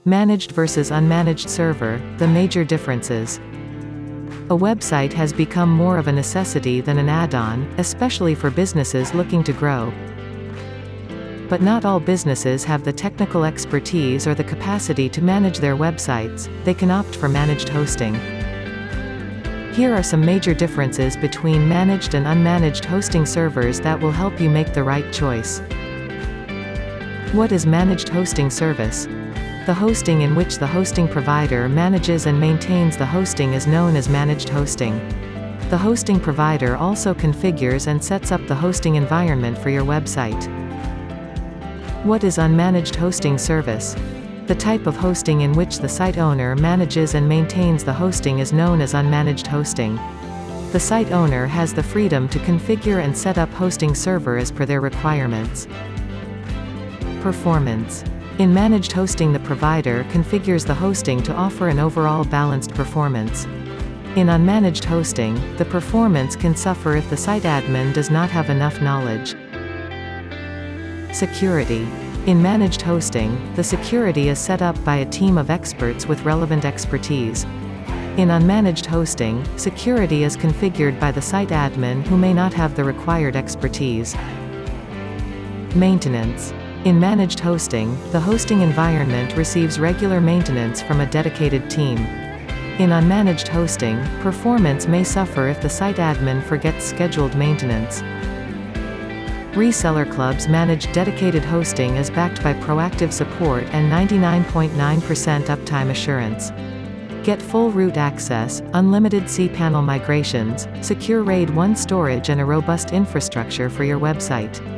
Managed versus unmanaged server, the major differences. A website has become more of a necessity than an add-on, especially for businesses looking to grow. But not all businesses have the technical expertise or the capacity to manage their websites. They can opt for managed hosting. Here are some major differences between managed and unmanaged hosting servers that will help you make the right choice. What is managed hosting service? The hosting in which the hosting provider manages and maintains the hosting is known as managed hosting. The hosting provider also configures and sets up the hosting environment for your website. What is unmanaged hosting service? The type of hosting in which the site owner manages and maintains the hosting is known as unmanaged hosting. The site owner has the freedom to configure and set up hosting server as per their requirements. Performance. In managed hosting, the provider configures the hosting to offer an overall balanced performance. In unmanaged hosting, the performance can suffer if the site admin does not have enough knowledge. Security. In managed hosting, the security is set up by a team of experts with relevant expertise. In unmanaged hosting, security is configured by the site admin who may not have the required expertise. Maintenance. In managed hosting, the hosting environment receives regular maintenance from a dedicated team. In unmanaged hosting, performance may suffer if the site admin forgets scheduled maintenance. Reseller clubs manage dedicated hosting is backed by proactive support and 99.9% uptime assurance. Get full root access, unlimited cPanel migrations, secure RAID 1 storage and a robust infrastructure for your website.